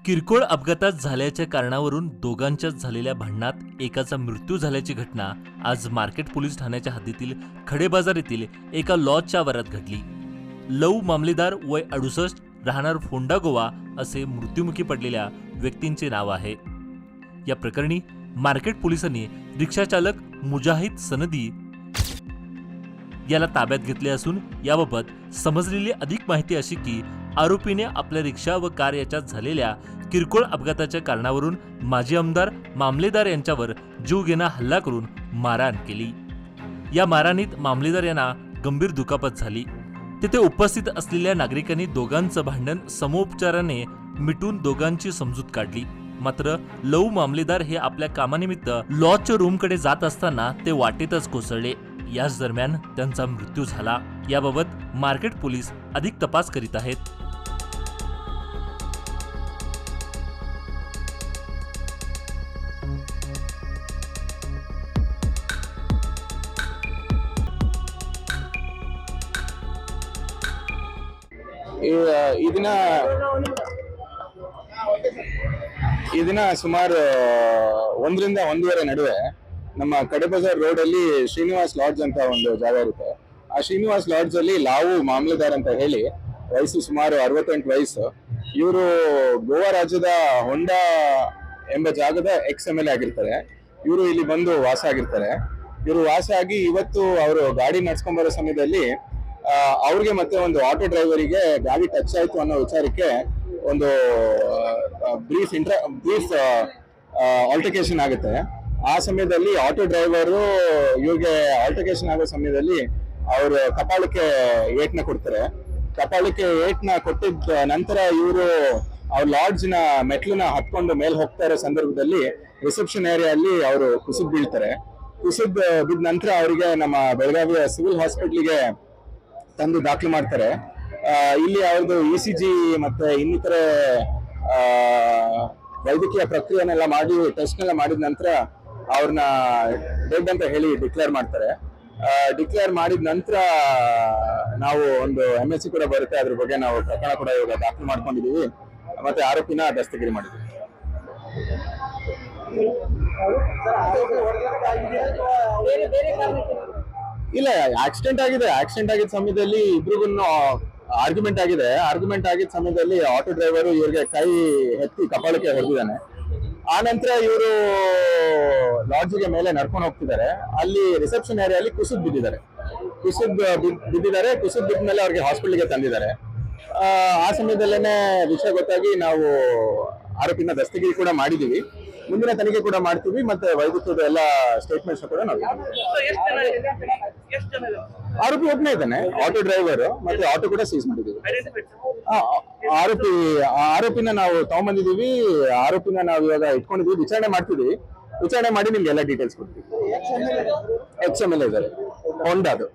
किरकोळ अपघातात झाल्याच्या कारणावरून दोघांच्याच झालेल्या भांडणात एकाचा मृत्यू झाल्याची घटना आज मार्केट पोलीस ठाण्याच्या हद्दीतील खडेबाजार येथील एका लॉजच्या आवारात घडली. लव मामलेदार वय 68 राहणार फोंडा गोवा असे मृत्युमुखी पडलेल्या व्यक्तींचे नाव आहे. या प्रकरणी मार्केट पोलिसांनी रिक्षाचालक मुजाहिद सनदी याला ताब्यात घेतले असून याबाबत समजलेली अधिक माहिती अशी की आरोपीने आपल्या रिक्षा व कार याच्यात झालेल्या किरकोळ अपघाताच्या कारणावरून माजी आमदार मामलेदार यांच्यावर जीवघेणा हल्ला करून मारहाण केली. या मारहाणीत मामलेदार यांना गंभीर दुखापत झाली. तेथे उपस्थित असलेल्या नागरिकांनी दोघांचं भांडण समोपचाराने मिटून दोघांची समजूत काढली. मात्र लव मामलेदार हे आपल्या कामानिमित्त लॉजच्या रूमकडे जात असताना ते वाटेतच कोसळले. याच दरम्यान त्यांचा मृत्यू झाला. याबाबत मार्केट पोलीस अधिक तपास करीत आहेत. ಈ ದಿನ ಸುಮಾರು 1 ರಿಂದ 1:30 ನಡುವೆ ನಮ್ಮ ಕಡೆಬಜಾರ್ ರೋಡ್ ಅಲ್ಲಿ ಶ್ರೀನಿವಾಸ್ ಲಾಡ್ಜ್ ಅಂತ ಒಂದು ಜಾಗ ಇರುತ್ತೆ. ಆ ಶ್ರೀನಿವಾಸ್ ಲಾಡ್ಜ್ ಅಲ್ಲಿ ಲಾವು ಮಾಮಲೆದಾರ್ ಅಂತ ಹೇಳಿ ವಯಸ್ಸು ಸುಮಾರು 68 ವಯಸ್ಸು. ಇವರು ಗೋವಾ ರಾಜ್ಯದ ಹೊಂಡಾ ಎಂಬ ಜಾಗದ XMLA ಆಗಿರ್ತಾರೆ. ಇವರು ಇಲ್ಲಿ ಬಂದು ವಾಸ ಆಗಿರ್ತಾರೆ. ಇವರು ವಾಸ ಆಗಿ ಇವತ್ತು ಅವರು ಗಾಡಿ ನಡ್ಸ್ಕೊಂಡ್ ಬರೋ ಸಮಯದಲ್ಲಿ ಅವ್ರಿಗೆ ಮತ್ತೆ ಒಂದು ಆಟೋ ಡ್ರೈವರಿಗೆ ಗಾಡಿ ಟಚ್ ಆಯ್ತು ಅನ್ನೋ ವಿಚಾರಕ್ಕೆ ಒಂದು ಬ್ರೀಫ್ ಆಲ್ಟರ್ಕೇಶನ್ ಆಗುತ್ತೆ. ಆ ಸಮಯದಲ್ಲಿ ಆಟೋ ಡ್ರೈವರು ಇವ್ರಿಗೆ ಆಲ್ಟರ್ಕೇಶನ್ ಆಗೋ ಸಮಯದಲ್ಲಿ ಅವರು ಕಪಾಳಕ್ಕೆ ಏಟ್ನ ಕೊಡ್ತಾರೆ. ಕಪಾಳಕ್ಕೆ ಏಟ್ನ ಕೊಟ್ಟಿದ್ದ ನಂತರ ಇವರು ಅವ್ರ ಲಾಡ್ಜ್ನ ಮೆಟ್ಲನ್ನ ಹತ್ಕೊಂಡು ಮೇಲೆ ಹೋಗ್ತಾ ಇರೋ ಸಂದರ್ಭದಲ್ಲಿ ರಿಸೆಪ್ಷನ್ ಏರಿಯಾದಲ್ಲಿ ಅವರು ಕುಸಿದ್ ಬೀಳ್ತಾರೆ. ಕುಸಿದ್ ಬಿದ್ದ ನಂತರ ಅವರಿಗೆ ನಮ್ಮ ಬೆಳಗಾವಿಯ ಸಿವಿಲ್ ಹಾಸ್ಪಿಟ್ಲಿಗೆ ತಂದು ದಾಖಲು ಮಾಡ್ತಾರೆ. ಇಲ್ಲಿ ಅವ್ರದ್ದು ECG ಮತ್ತೆ ಇನ್ನಿತರೆ ವೈದ್ಯಕೀಯ ಪ್ರಕ್ರಿಯೆನೆಲ್ಲ ಮಾಡಿ ಟೆಸ್ಟ್ನೆಲ್ಲ ಮಾಡಿದ ನಂತರ ಅವ್ರನ್ನ ಡೆಡ್ ಅಂತ ಹೇಳಿ ಡಿಕ್ಲೇರ್ ಮಾಡ್ತಾರೆ. ಡಿಕ್ಲೇರ್ ಮಾಡಿದ ನಂತರ ನಾವು ಒಂದು MSC ಕೂಡ ಬರುತ್ತೆ. ಅದ್ರ ಬಗ್ಗೆ ನಾವು ಪ್ರಕರಣ ಕೂಡ ಇವಾಗ ದಾಖಲು ಮಾಡ್ಕೊಂಡಿದೀವಿ. ಮತ್ತೆ ಆರೋಪಿನ ದಸ್ತಗಿರಿ ಮಾಡಿದ್ವಿ. ಇಲ್ಲ, ಆಕ್ಸಿಡೆಂಟ್ ಆಗಿದೆ. ಆಕ್ಸಿಡೆಂಟ್ ಆಗಿದ್ದ ಸಮಯದಲ್ಲಿ ಇಬ್ರಿಗೂ ಆರ್ಗ್ಯುಮೆಂಟ್ ಆಗಿದೆ. ಆರ್ಗ್ಯುಮೆಂಟ್ ಆಗಿದ್ದ ಸಮಯದಲ್ಲಿ ಆಟೋ ಡ್ರೈವರು ಇವ್ರಿಗೆ ಕೈ ಎತ್ತಿ ಕಪಾಳಕ್ಕೆ ಹೊಡೆದಿದ್ದಾನೆ. ಆ ನಂತರ ಇವರು ಲಾಡ್ಜಿಗೆ ಮೇಲೆ ನಡ್ಕೊಂಡು ಹೋಗ್ತಿದ್ದಾರೆ. ಅಲ್ಲಿ ರಿಸೆಪ್ಷನ್ ಏರಿಯಾದಲ್ಲಿ ಕುಸಿದ್ ಬಿದ್ದಿದ್ದಾರೆ. ಕುಸಿದ್ ಬಿದ್ಮೇಲೆ ಅವ್ರಿಗೆ ಹಾಸ್ಪಿಟಲ್ಗೆ ತಂದಿದ್ದಾರೆ. ಆ ಸಮಯದಲ್ಲೇನೆ ವಿಷಯ ಗೊತ್ತಾಗಿ ನಾವು ಆರೋಪಿನ ದಸ್ತಗಿರಿ ಕೂಡ ಮಾಡಿದೀವಿ. ಮುಂದಿನ ತನಿಖೆ ಕೂಡ ಮಾಡ್ತೀವಿ. ಮತ್ತೆ ವೈದ್ಯಕೀಯದ ಎಲ್ಲ ಸ್ಟೇಟ್ಮೆಂಟ್ಸ್ ಕೂಡ ನಾವು ಆರೋಪಿ ಒಬ್ಬನೇ ಇದ್ದಾನೆ, ಆಟೋ ಡ್ರೈವರ್. ಮತ್ತೆ ಆಟೋ ಕೂಡ ಸೀಸ್ ಮಾಡಿದೀವಿ. ಆರೋಪಿನ ನಾವು ತಗೊಂಡ್ಬಂದಿದೀವಿ. ಆರೋಪಿನ ನಾವು ಇವಾಗ ಇಟ್ಕೊಂಡಿದೀವಿ. ವಿಚಾರಣೆ ಮಾಡ್ತಿದೀವಿ. ವಿಚಾರಣೆ ಮಾಡಿ ನಿಮ್ಗೆ ಎಲ್ಲ ಡೀಟೇಲ್ಸ್ ಕೊಡ್ತೀವಿ. XMLA ಇದ್ದಾರೆ, ಹೊಂಡಾದು.